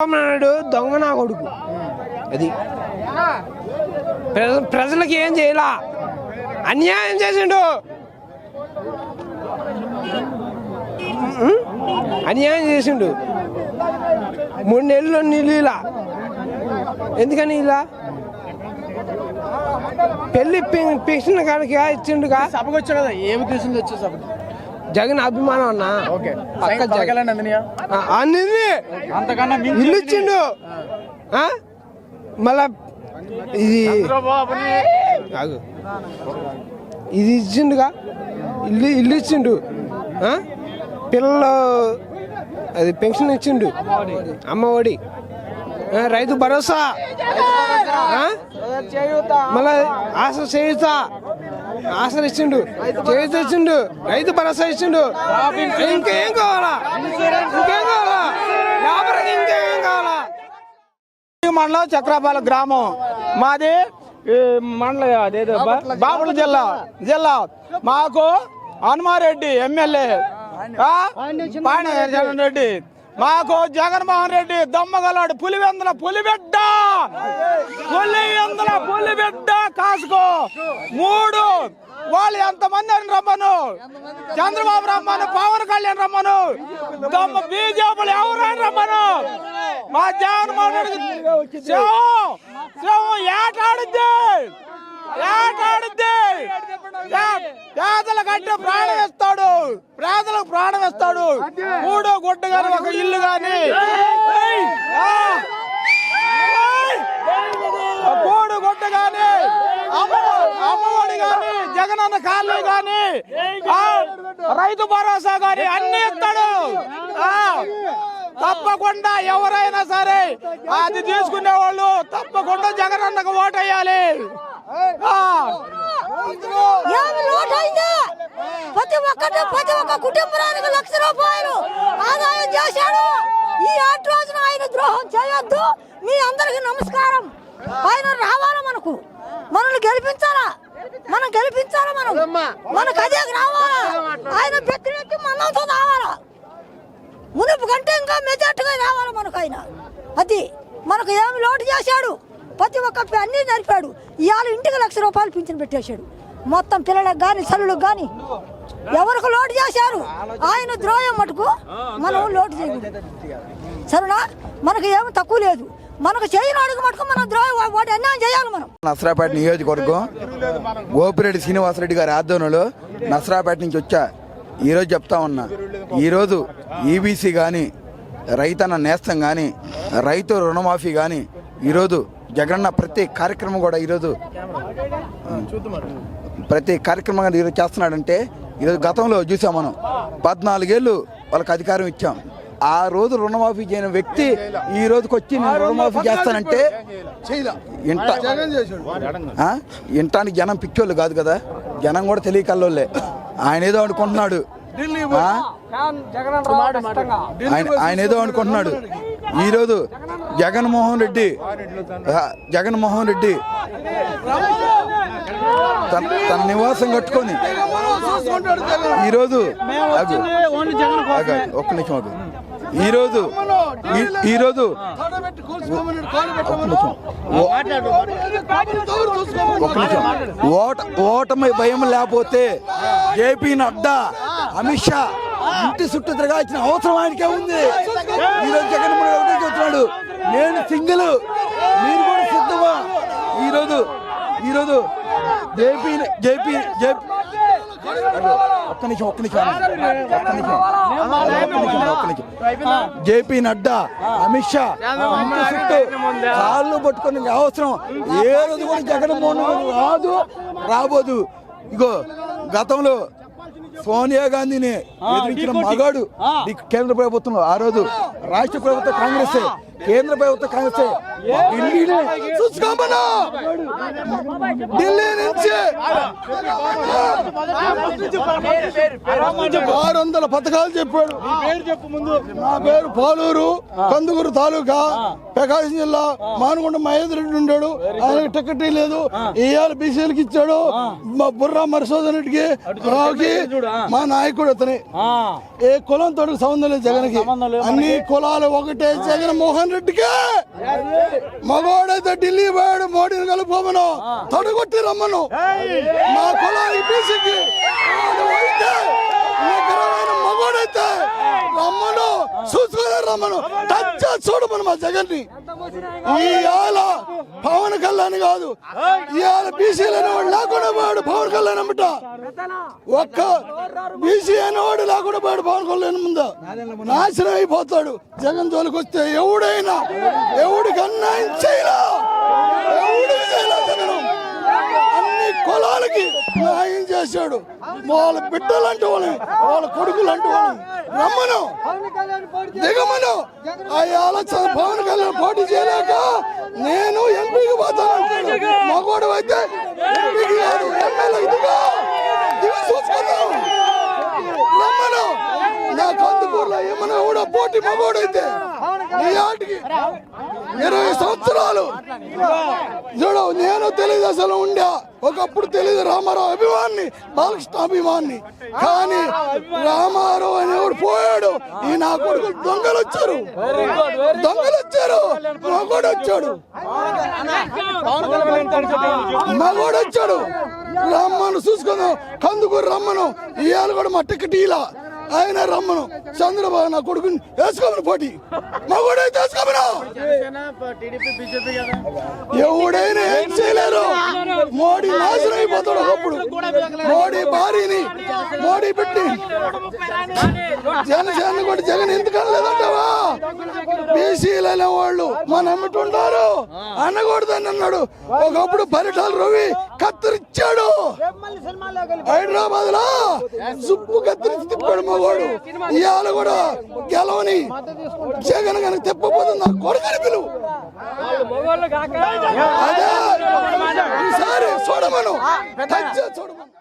నాయుడు దొంగ నా కొడుకు. అది ప్రజలకు ఏం చేయలా, అన్యాయం చేసిండు, అన్యాయం చేసిండు. 3 నెలలు నీళ్ళు ఇలా. ఎందుకని ఇలా? పెళ్లి పెన్షన్ కాడికి ఇచ్చిండుగా. సభకు వచ్చా కదా, ఏమి తీసుకుంది వచ్చే సభకు? జగన్ అభిమానం అన్న. ఇల్లు ఇచ్చిండు. మళ్ళా ఇది ఇచ్చిండుగా, ఇల్లు ఇచ్చిండు. పిల్లలు అది పెన్షన్ ఇచ్చిండు, అమ్మఒడి, రైతు భరోసా, మళ్ళా ఆశలు ఇచ్చిండు, చేయూత ఇచ్చిండు, రైతు భరోసా ఇచ్చిండు. ఇంకేం కావాలా? ఇంకేం కావాలా? ఇంకేం కావాలా? మండలం చక్రాపాల గ్రామం మాది. మండలం అదేదో బాపట్ల జిల్లా. మాకు హనుమారెడ్డి ఎమ్మెల్యే, జగన్ రెడ్డి. మాకు జగన్మోహన్ రెడ్డి దమ్మగలాడు, పులివెందుల పులిబిడ్డ కాసుకో 3. వాళ్ళు ఎంతమంది అని రమ్మను, చంద్రబాబు రమ్మను, పవన్ కళ్యాణ్ రమ్మను, బీజేపీలు ఎవరైనా రమ్మను. మా జగన్మోహన్ రెడ్డి ఏటాడుద్ది, పేదల కంటే ప్రాణం ఇస్తాడు, పేదలకు ప్రాణం ఇస్తాడు. 3 గుడ్డ గాని, ఒక ఇల్లు గాని, 3 గుడ్డ గాని, అమ్మఒడి గాని, జగనన్న కాలనీ గాని, రైతు భరోసా గాని అన్ని ఇస్తాడు. తప్పకుండా ఎవరైనా సరే అది తీసుకునే వాళ్ళు తప్పకుండా జగనన్నకు ఓటేయాలి. ప్రతి ఒక్క కుటుంబానికి ₹1,00,000 ఆదాయం చేశాడు. ఈ 8 రోజున ఆయన ద్రోహం చేయొద్దు. మీ అందరికి నమస్కారం. ఆయన రావాలా, మనల్ని గెలిపించాలా, మనం మనకు అదే రావాలా. ఆయన పెట్టినట్టు మనతో రావాలా, మునుపు కంటే ఇంకా మెజార్టీగా రావాలా మనకు. ఆయన అది మనకు ఏమి లోటు చేశాడు, ప్రతి ఒక్క అన్ని జరిపాడు. ఇవాళ ఇంటికి ₹1,00,000 పింఛన్ పెట్టేశాడు. మొత్తం పిల్లలకు కానీ చల్లులకు కానీ ఎవరికి లోటు చేశారు. ఆయన ద్రోహం మటుకు మనం లోటు చేయకూడదు, సరేనా? మనకు ఏమి తక్కువ లేదు. మనకు చేయని అడుగు మటుకు మనం ద్రోహం వాటి అన్యాయం చేయాలి. మనం నసరాపేట నియోజకవర్గం గోపిరెడ్డి శ్రీనివాసరెడ్డి గారి ఆధ్వర్యంలో నసరాపేట నుంచి వచ్చా. ఈరోజు చెప్తా ఉన్నా, ఈరోజు ఈబీసీ కానీ, రైతన్న నేస్తం కానీ, రైతు రుణమాఫీ కానీ, ఈరోజు జగనన్న ప్రతి కార్యక్రమం కూడా ఈరోజు ఈరోజు చేస్తున్నాడంటే, ఈరోజు గతంలో చూసాం మనం 14 ఏళ్ళు వాళ్ళకి అధికారం ఇచ్చాం. ఆ రోజు రుణమాఫీ చేయని వ్యక్తి ఈ రోజుకి వచ్చి నేను రుణమాఫీ చేస్తానంటే ఇంటానికి జనం పిచ్చోళ్ళు కాదు కదా, జనం కూడా తెలియకల్లోలే. ఆయన ఏదో అనుకుంటున్నాడు, ఆయన ఏదో అనుకుంటున్నాడు. ఈరోజు జగన్మోహన్ రెడ్డి తన నివాసం కట్టుకొని ఈరోజు ఒక్క నిమిషం ఈరోజు ఓటమి భయం లేకపోతే జేపీ నడ్డా, అమిత్ షా ఇంటి చుట్టూ తిరగాల్సిన అవసరం ఆయనకే ఉంది. ఈరోజు జగన్మోహన్ రెడ్డి చెప్తున్నాడు, నేను సింగిల్, మీరు కూడా సిద్ధమా? ఈరోజు జేపీ నడ్డా, అమిత్ షా కాళ్ళు పట్టుకునే అవసరం ఏ రోజు కూడా జగన్మోహన్ రాబోదు. ఇగో గతంలో సోనియా గాంధీని ఎదిరించిన మగాడు కేంద్ర ప్రభుత్వంలో, ఆ రోజు రాష్ట్ర ప్రభుత్వ కాంగ్రెస్, కేంద్ర ప్రభుత్వ కాంగ్రెస్. ఢిల్లీ నుంచి 600 పథకాలు చెప్పాడు. నా పేరు పాలూరు, కందుకూరు తాలూకా, ప్రకాశం జిల్లా, మానుకొండ మహేందర్ రెడ్డి ఉండాడు. ఆయనకి టికెట్ లేదు. ఇవాళ బీసీలకు ఇచ్చాడు. మా బుర్రా మరిసోదన్ రెడ్డికి, మా నాయకుడు అతని. ఏ కులంతో సంబంధం లేదు జగన్కి. అన్ని కులాలు ఒకటే. జగన్మోహన్ జగన్ రెడ్డికి. మగవాడైతే ఢిల్లీ పోయాడు, మోడీని కలుపుకోమను, తొడగొట్టి రమ్మను. మా కులానికి బీసీకి మగవాడైతే రమ్మను, చూసుకునే రమ్మను, టచ్ చూడమను మా జగన్ ని. ఇవాళ పవన్ కళ్యాణ్ కాదు, ఇవాళ బీసీలు అనేవాడు లేకుండా పోయాడు పవన్ కళ్యాణ్ అమ్మట. ఒక్క బీసీ అనేవాడు లేకుండా పోయాడు పవన్ కళ్యాణ్ ముందు. నాశనం అయిపోతాడు జగన్ జోలికి వస్తే. ఎవడైనా ఎవడికి అన్యాయం చేయలా, ఎవడికి చేయలా జగన్. అన్ని కులాలకి న్యాయం చేశాడు. వాళ్ళ బిడ్డలంటే వాళ్ళని, వాళ్ళ కొడుకులంటే వాళ్ళని రమ్మను, దిగమను. అయ్యాల పవన్ కళ్యాణ్ పోటీ చేయలేక నేను ఎంపీకి పోతాను. మగోడు అయితే ఎంపీకి కాదు, ఎమ్మెల్యేకి దిగి చూసుకుందాం. రమ్మను. నా కందుకూరులో ఏమన్నా కూడా పోటీ మగోడైతే ఈ ఆటికి 20 సంవత్సరాలు చూడు. నేను తెలుగుదేశంలో ఉండా, ఒకప్పుడు తెలుగు రామారావు అభిమాన్ని, బాలకృష్ణ అభిమాన్ని. కానీ రామారావు అనేవాడు పోయాడు. ఈ నా కొడుకు దొంగలు వచ్చారు, మగోడు వచ్చాడు, మగోడు వచ్చాడు. రమ్మను చూసుకుందాం. కందుకూరు రమ్మను. ఇవాళ కూడా మా టికెట్ ఇలా ఆయన రమ్మను. చంద్రబాబు నా కొడుకుని వేసుకోమను పోటీ, మగోడైతే వేసుకోమను. ఎవడైనా ఏం చేయలేరు. మోడీ నాశనం అయిపోతాడు. ఒకప్పుడు మోడీ భార్యని, మోడీ పెట్టి జనసేన కూడా జగన్ ఎందుకని లేదంటావా? బీసీలు అనే వాళ్ళు మన ఎమ్మటుంటారు, అనకూడదని అన్నాడు. ఒకప్పుడు పరిటాల రవి కత్తిరించాడు. హైదరాబాద్ లో సుప్పు కత్తిరించి తిప్పాడు మగోడు. ఇవాళ కూడా గెలవని జగన్ కనుక తిప్పపోతుంది నా కొడుకని పిలువు. అదే ఈసారి చూడమను, చూడమను.